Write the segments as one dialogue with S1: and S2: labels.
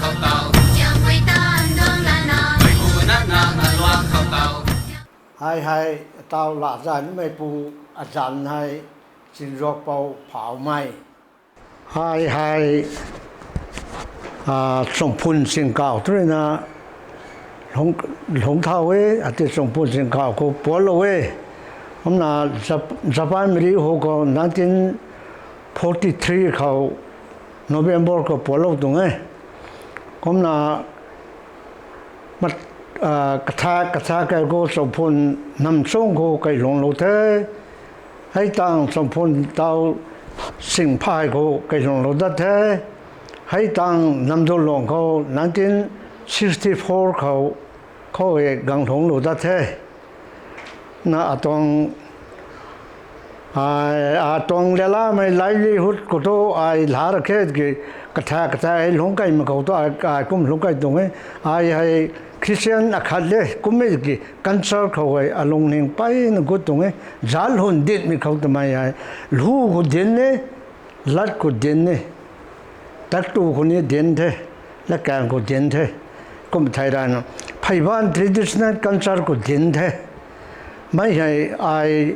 S1: khâu tàu chẳng quay tan đương là nào mày phù nát nàng là loan khâu tàu
S2: hai tao lạ dàn mày phù dàn hai xin rọc bao pháo mày hai sông phun xin cao thôi na hồng thao ấy thì sông phun xin cao có bố lô ấy hôm na Japan mới đi hồ có 1943 khâu November có bố lô tung ấy hôm na mặt cái cái có sông phun nằm sông có cái lồng lô thế hay tăng sông phun tao sinh phai có cái lồng lô đất thế hay tăng nằm đồ lồng có 1964 có cái gang thong lô đất thế na atong lela mai livelihood ko to ai la rakhe cái ai long kai ma ko to ai kum long kai dong ai Christian akhale kumme ki cancer khawai along ning pai na go tung zal hon dit mi khau tamai ai lu go den ne lat ko den ne tak tu ko ni den the la kan ko den the kum thai ra no phai ban traditional culture ko den the mai ai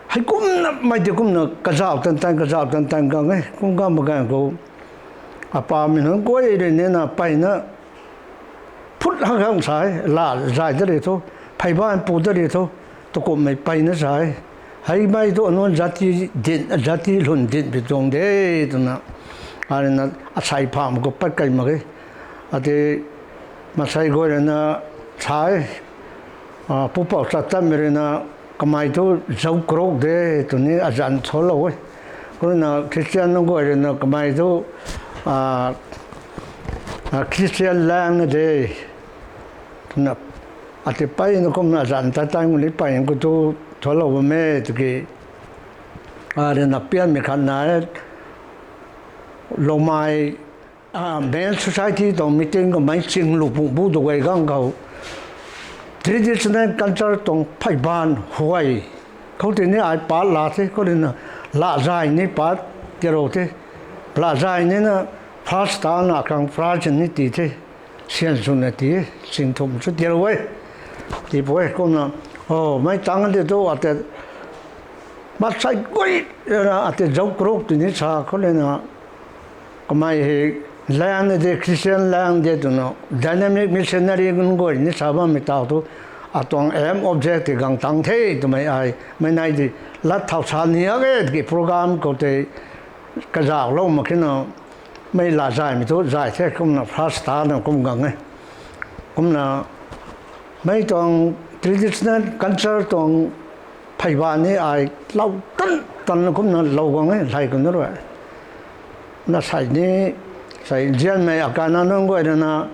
S2: hay cũng mai thì cũng là cái dạo tan cái ấy cũng có một cái cô apa mình không có gì nên là phải nó phút hàng sai là dài tới đây thôi phải ban bù tới đây thôi tôi cũng mới phải nó sai hay mai tôi nó giá trị luận điện bị trồng đấy tôi nói anh nó sai phạm có bắt cái mà cái thì mà sai gọi là nó sai bố bảo sát tâm rồi nó cái mai tôi giàu krok đấy tôi nói azan solo ấy cái nó Christian nó gọi là cái mai tôi Christian lang đấy nó thì phải nó cũng là azan ta tăng mình phải cái tôi solo với mẹ thì cái nó biến mình khăn này lâu mai men society tổng meeting cái mai sinh lục bộ đồ cái gang cầu traditional culture tong phai ban huai khâu tin ni ai pa la the ko din la jai ni pa kero the la jai ni na first ta na kang frage ni ti the sian sun na ti sing thum chu kero we ti boy ko na mai tang de do ate ma sai koi na ate jau krok ti ni cha ko le na ko mai he land de Christian land de do no dynamic missionary gun go ni sa ba mi ta to atong em object gang tang the to mai ai mai nai di la thau sa ni cái program ko te ka ja lo ma kin no mai la jai mi to jai the kum na first ta na kum gang kum na mai tong traditional culture tong phai ba ni ai lau tan kum na lo gang lai kun ro na sai ni sai jian mai akana no go na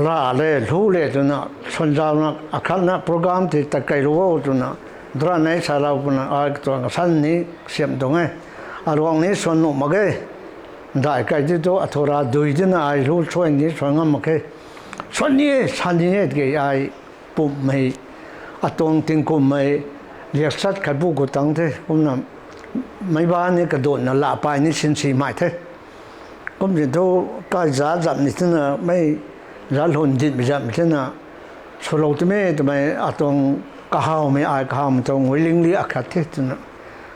S2: ra le lu le tu na chon ja na akhal na program ti ta kai ro tu na dra nei sa la pu na a to san ni siam dong ai a rong ni son no ma ge dai kai ti to athora dui ji na ai lu choi ni choi ngam ma ke son ni san ni ge ai pu mai atong ting ko mai liak sat kha bu ko tang the kum na mai ba ni ka do na la pa ni sin si mai the cũng thì tôi cái giá giảm như thế nào mấy giá lồn thịt bị giảm thế nào số lâu thì mấy tụi mày ở trong cá hào mấy ai cá hào mà trong người linh lý ở khác thế nào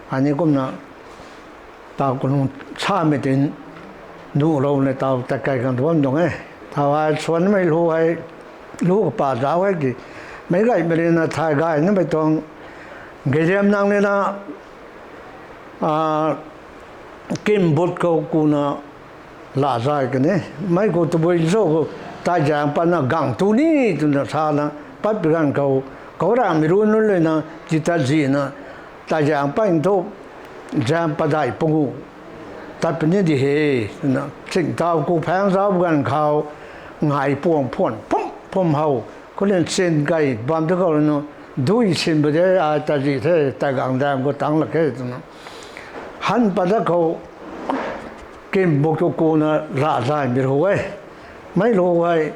S2: anh ấy cũng là tao cũng xa mấy tiền nụ lâu này tao tất cả các thứ đồng ấy tao ai xuân mấy lúa ấy lúa của bà giáo ấy thì mấy cái bên này là thay gai nó bị trong cái đêm năng này là kim bột câu cù nó la jai cái này mấy cô tụi bây giờ ta giang pa na gang tu ni tu na sa na pat bigan kau ra mi ru nu le na chita ji na ta giang pa in to giang pa dai pungu ta pe ni di he na sing tao ku phang sao gan khao ngai puang phon pom hau ko len sen gai bam de ko no dui sin ba de a ta ji the ta gang dam ko tang la ke tu na han pa da ko kim bột cho cô na lạ dài biết hồ ấy mấy lô ấy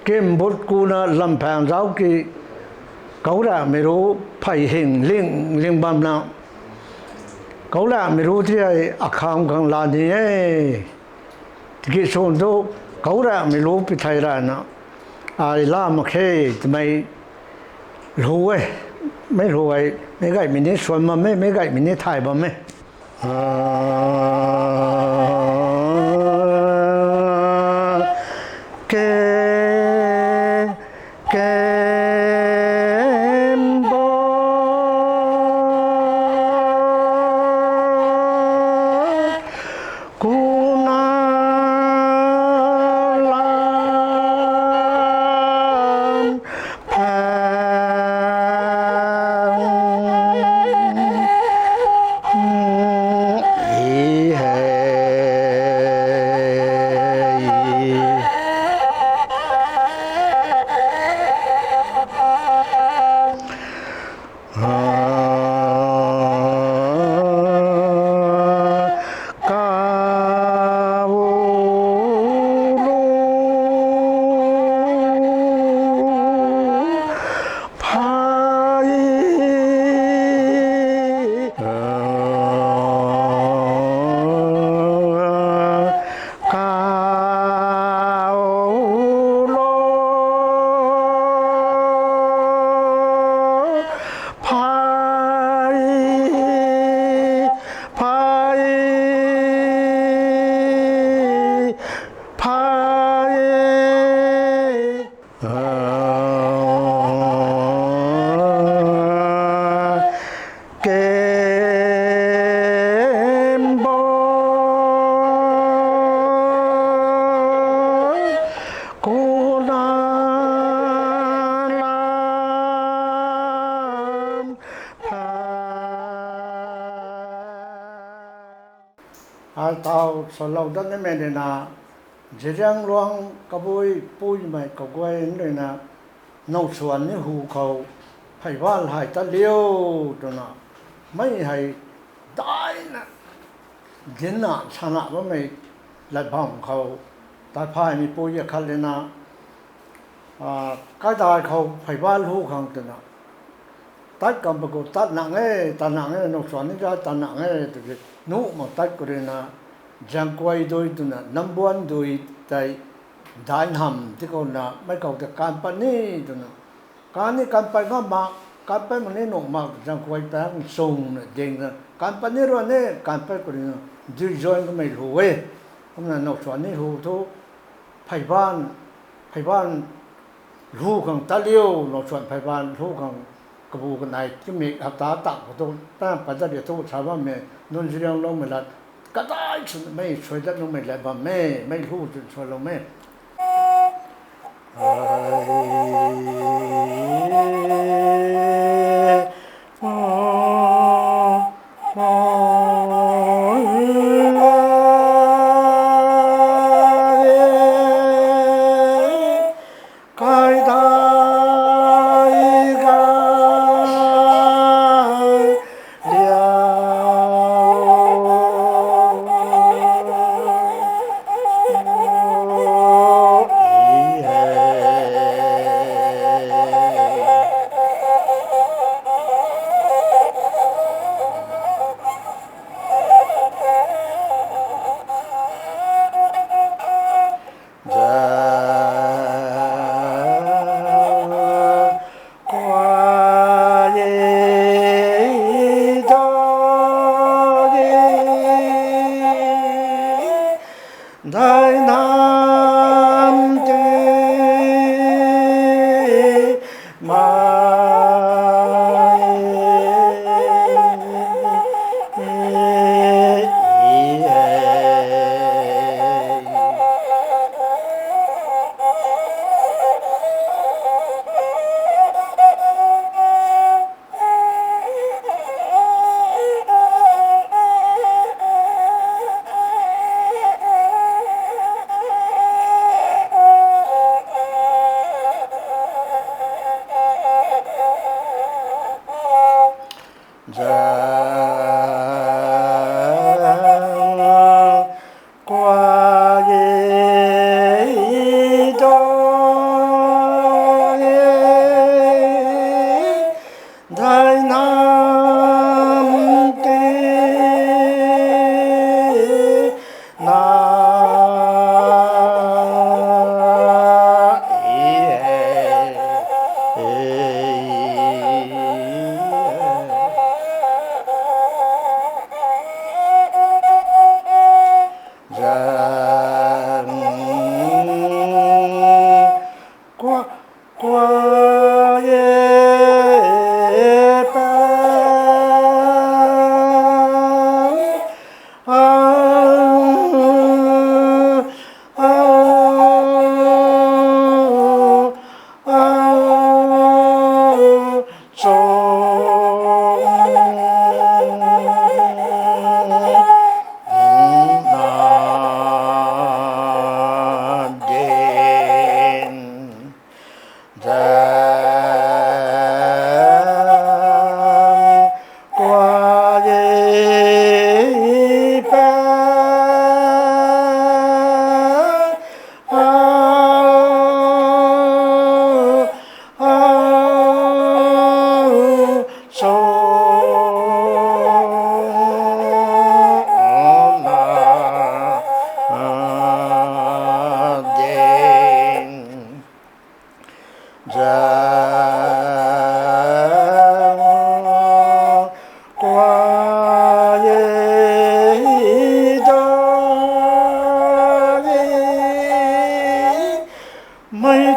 S2: kim bột cô na làm phèn giáo kỳ cấu ra mấy lô phải hình liên bám nào cấu ra mấy lô thì ai khám càng là gì ấy ที่ส่วนตัวเขาเรื่องไม่รู้ไปไทยแล้วนะอะไรล่ามาแค่ทำไมรู้เว้ยไม่รู้ไอ้ไม่ไกลมินิส่วนมาไม่ไกลมินิไทยบ้างไหมแกมบอกูนาลานแพงอีเฮกาวูลูพายกาวูโลพายพายพายเกมบอกูนาลามแพอาเตาสโลดันไม่ได้นะเจียงหลวงกบุยปุยไม่กบวยเลยนะนกส่วนนี่หูเขาให้ว่าให้ตะเลี้ยวตัวน่ะไม่ให้ได้นะยินน่ะชนะว่าไม่หลับห้องเขาตาพายมีปุยคันเลยนะก็ได้เขาให้ว่าหูเขาตัวน่ะตัดกันปรากฏตัดหนังนกส่วนนี่ก็ตัดหนังตัวนี้นู้มาตัดก็เลยนะจังกวยโดยตัวน่ะนับวันโดยใจได้ทำที่เขาน่ะไม่เขาจะการปนี่ตัวน่ะการนี้การไปก็มาการไปมันนี่หนุ่มมากจังกวยแปลงส่งเนี่ยเด้งนะการปนี่รัวเนี่ยการไปก็เลยนะดื้อจอยก็ไม่รู้เว้ยเพราะนั้นนกส่วนนี่รู้ทุกไผ่บ้านรู้ของตะเลียวนกส่วนไผ่บ้านรู้ของกระบูกันไหนที่มีอัตราต่างกับตัวตั้งปัจจัยเดียวทุกชาวบ้านเนี่ยนุ่นเรื่องลงไม่ละก็ได้ชุดไม่ช่วยได้ลงไม่ละบ้านไม่รู้จุดช่วยลงไม่ได้น้ำใจมาได้น้ำตีน้ำ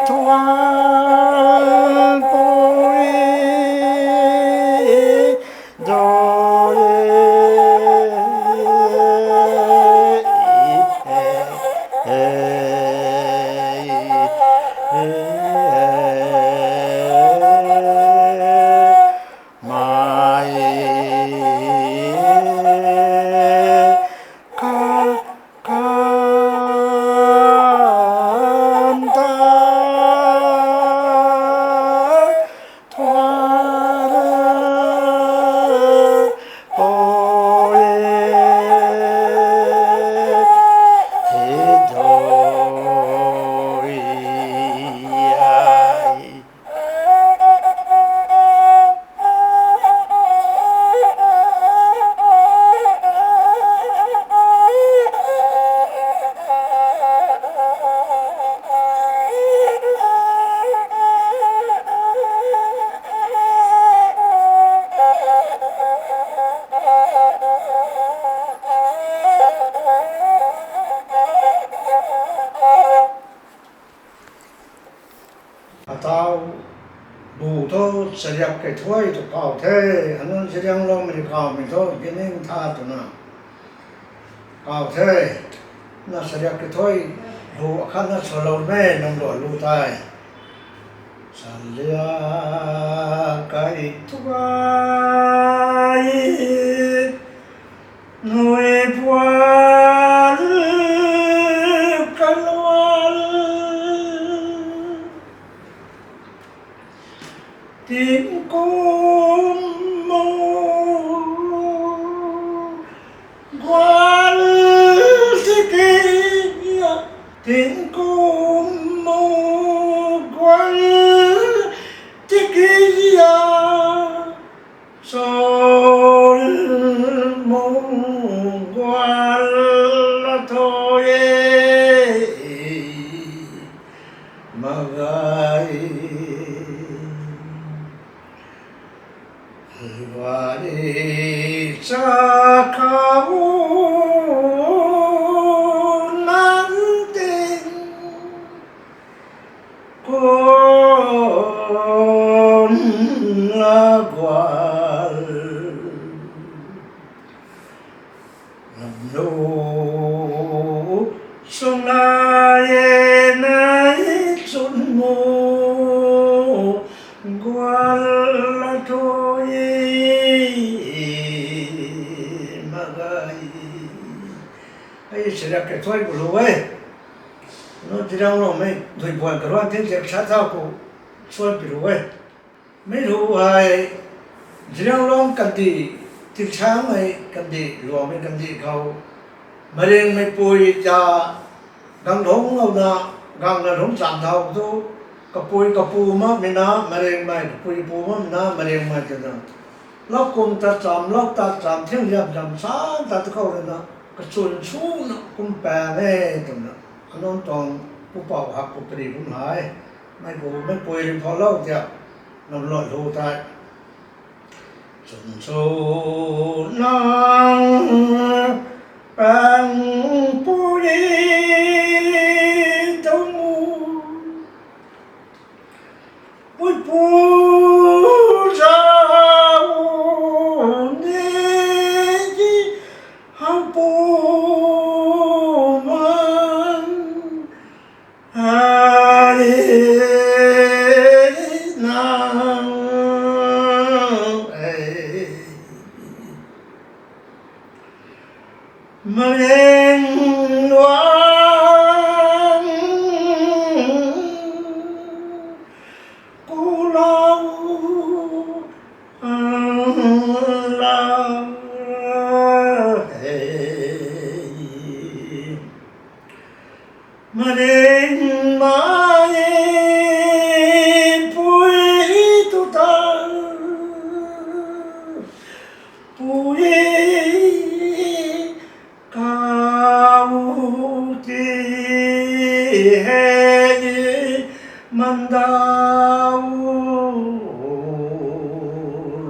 S2: ทวนปุยโดยtao bù thôi sẽ đẹp cái thôi tụi cào thế anh nó sẽ đem lo mình cào mình thôi cái nên tha tụi nào cào thế nó sẽ đẹp cái thôi lù khăn nó sờ lâu mê nông đội lù tai sản lia cái thôi nuôi buồn cơn tiếng cung mô quan thế kia tiếng cung mô quan thế kia sol mong quan là thôi mà gai Vadi Chakavu Nandin Kon Lagual Namno Sunaye Nai Chunmo Gual Latoye ấy sẽ là cái thôi của lũ ấy nó chỉ đang lo mấy thủy buồn cái loạn thiên diệt sát sao của xuân bị lũ ấy mấy lũ ấy chỉ đang lo cần gì tiếng sáng ấy cần gì lúa mấy cần gì cầu mà đêm mấy bùi cha đang đóng lâu na gang là đóng sàn thầu tu cặp bùi mà mình na mà đêm mai bùi mà mình na mà đêm mai cho nó lóc cùng ta chạm thiên liệp chạm sáng ta tự câu rồi đó cái chuồn xuống nó cũng bè nè tụi nó anh nói toànผู้เป่าหักผู้ปรีผู้หายไม่ป่วยพอเล่าจะนำลอยโลตายส่วนโซนังแปงปุริตมูปุยปูจาวเนจิฮัมปูMệnh loan cô lâu la mệnh mai pui tu ta pui mandau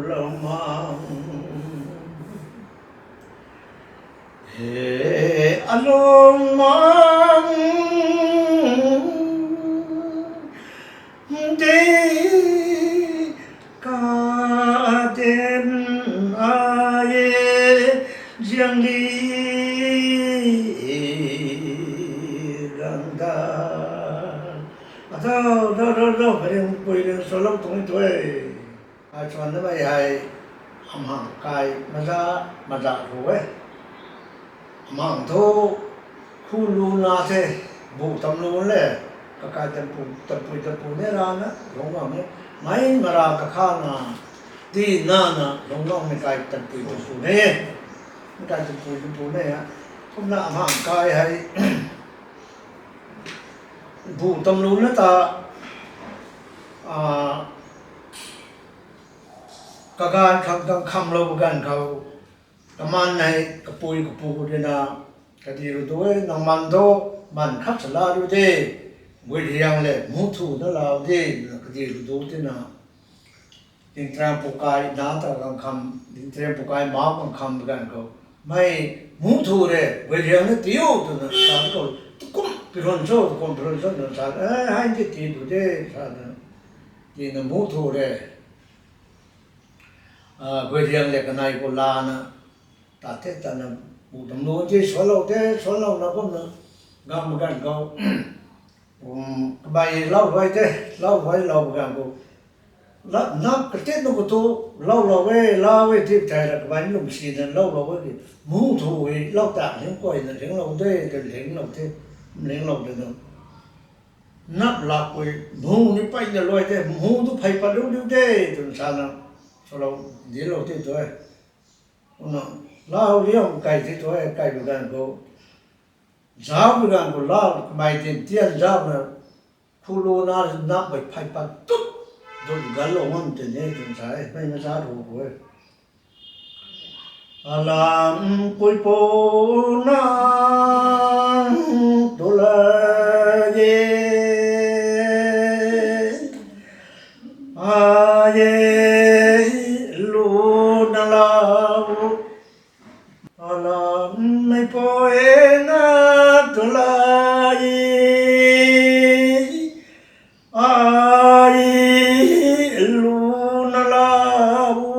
S2: lamang he along mang đăng đà đâu phải đem quỳ lên số lâu tuổi tuổi ai chọn nó bây ai hầm hàng cài mà ra rồi mang thô khu lu na thế bu tâm lu lệ các cái tập phụ này ra nữa đúng không nhé mấy mà ra các khăn na đi na đúng không mấy cái tập phụ này mấy cái tập phụ này á không là hàng cài hay bu tâm lu nữa ta các cái khăm lâuกันเขาประมาณไหนกระปุยเดนะกะดีรู้ตัวน้องมันโตมันขับสลาดูดิเวทียังเลยมูทูนั่นเราดิกะดีรู้ตัวดินะดินเตรียมปุกายน้าตะกังคำดินเตรียมปุกายมากังคำกันเขาไม่มูทูเลยเวทียังเนี่ยตีโอตัวนั้นสารก็ตุกมพิรอนโซนั่นสารให้ที่ตีดูดิสารดินมูทูเลยเวทียังเลยกันนายโบราณนะตัดเทศนาบุตรนู้นที่สวนเรานะก็นะงามกันเขาใบเล่าไว้เรากันกูแล้วนับกระเทศนกตัวเล่าไว้ที่ไทยละใบนุ่มสีนั่นเล่าไว้ที่มูถูกเล่าต่างเลี้ยงก้อยนั่นเลี้ยงเราได้แต่เลี้ยงเราเท่เลี้ยงเราเดินนับหลักไว้มูนี่ไปจะลอยได้มูทุกไผ่ปลาดูได้จนสานะเราเดี๋ยวเราที่ตัวนั่นเราเลี้ยงไก่ที่ตัวไก่เหมือนกันก็จ้าเหมือนกันก็เราไม่ติดเตี้ยจ้าเนี่ยผู้รู้น่านับไปไพ่ปัดตุ๊ดโดนกันลงมันจะเนี่ยจนใช่ไม่มาจ้าถูกเลยอาลามปุยโปนังตุลาเยอาเยลูนาลาไม่พอเอ็นะตุลายอาลูนาลาบู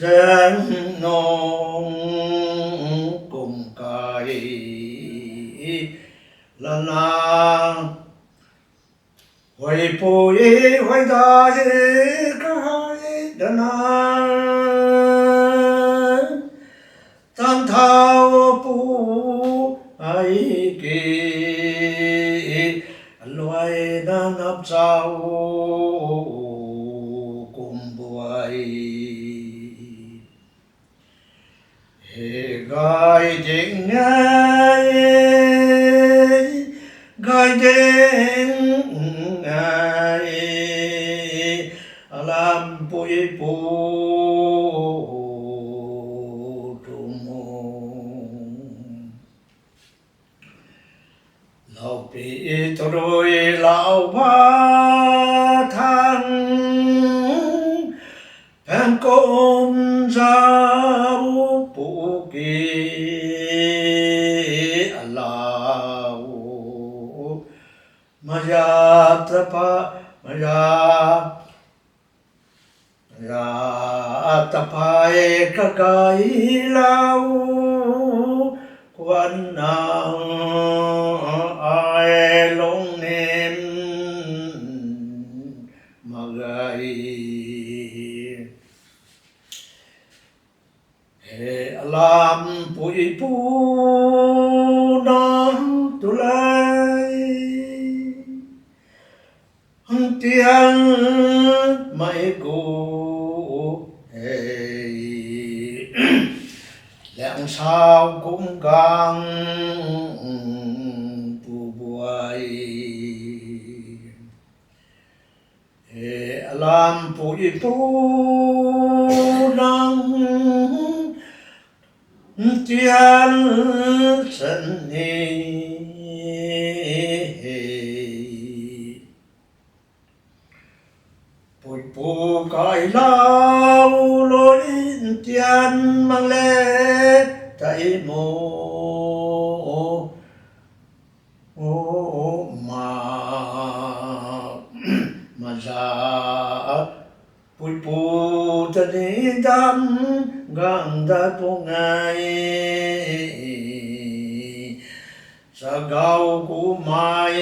S2: จันนงกุมกายลานาไว้ปุยไว้ได้กายดนาตั้งเท้าปูไอเกลอยนับเจ้ากุมบวยเฮกายเด็กไงกายเด็กไงอลามปุยปูปีตรวยเหล่าพาทันแผ่นกมเจ้าปุกีลาวมายาตะพามายาตะพายกะกายลาวควันนางลงเนมมาไกเฮลามปุยปูนังตุลายหันเตียนไม่กูเฮแหลงสาวกุ้งกังลามปุยปูนังเตียนสันนีปุยปูกายลาวลอยเตียนมังเลใจโมมาจาปุยปูตะนีดำกังดาปงไงส Sagau ku mai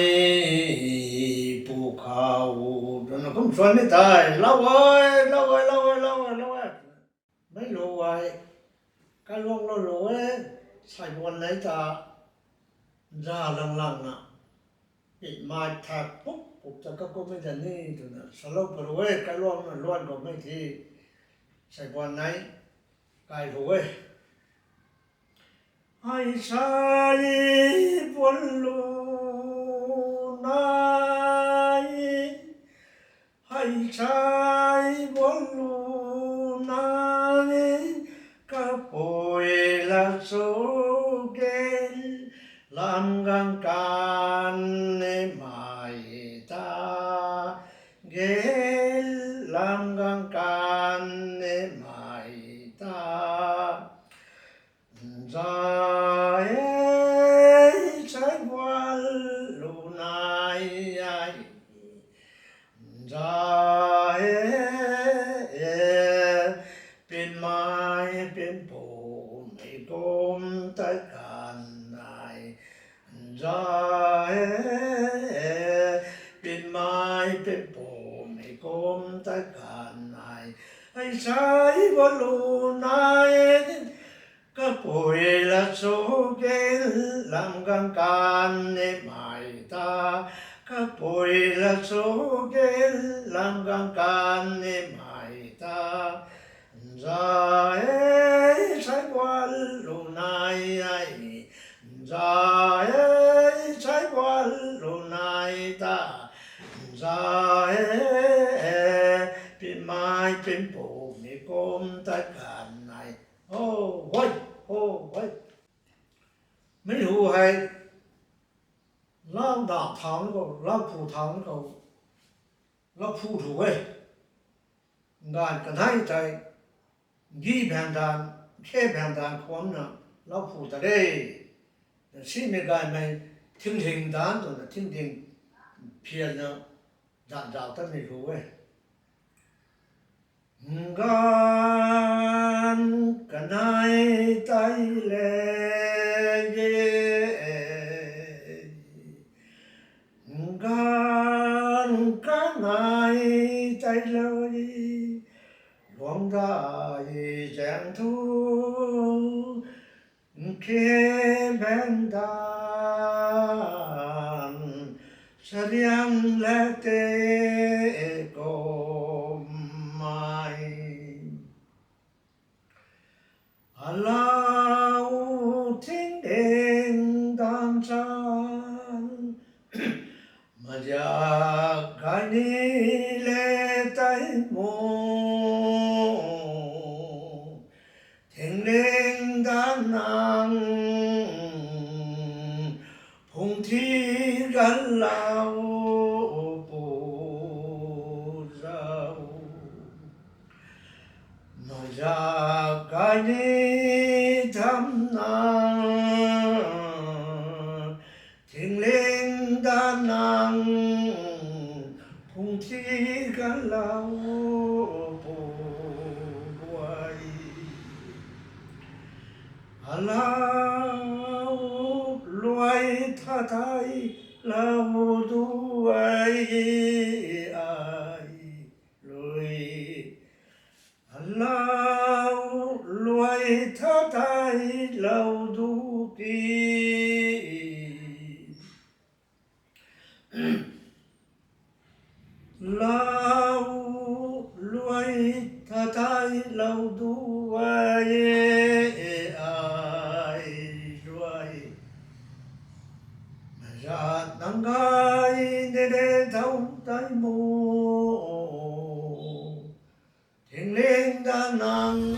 S2: pu khao nó cũng xuân đi tài lâu ơi lâu ơi lâu ơi lâu ơi lâu ơi mấy lù vậy cái luôn lo lù ấy Sài Gòn lấy ta ra lăng lăng à bị mai thạc bút bút cho các cô bây giờ đi tụi nó sao lâu bự ấy cái luôn của mấy thì Sài Gòn này cái lù ấy ai sai buồn lu nai ai sai buồn lu nai cả bồi là số kén làm gang can mai ta ghé làm gang can mai ta ra trái qua lù nai ra bên mai bên bồ mày gom tất cả này ra bên mai bên bồ mày gom tất cả này ai trái qua lù nai các bụi là số ghé làm gang can mày ta các bụi là số ghé làm gang can mày ta ra trái qua lù nai ra trái qua lù nai ta ra bên mai bên bồ mi gom tất cả này ô ôi mấy hù hay lao đảo thắng cầu lao phủ thắng cầu lao phủ thủ ấy ngàn cần hay tại ghi bàn đàn khe bàn đàn khoáng nè lao phủ tại đây xin mấy cái mày thiên hình đàn rồi là thiên hình phiền nè dàn dạo tất mấy hù ấy gan kanai tai le gan kanai tai le luang dai giang thu khe ben dan sariang le te ko Allow thinh đền đàn tràn mà già cái ni lê tay mô thinh đền đàn nàng phùng thi gắn lao bù rau mà già cái ni thăm nàng thiên linh đan nàng phùng thi gắn lao bù quay lao loài tha thái lao đuôi ai lùi lao loài tha thái lao đu kỳ lao loài tha thái lao đu ai loài ra nắng gai để thâu tay mô thiên linh đa năng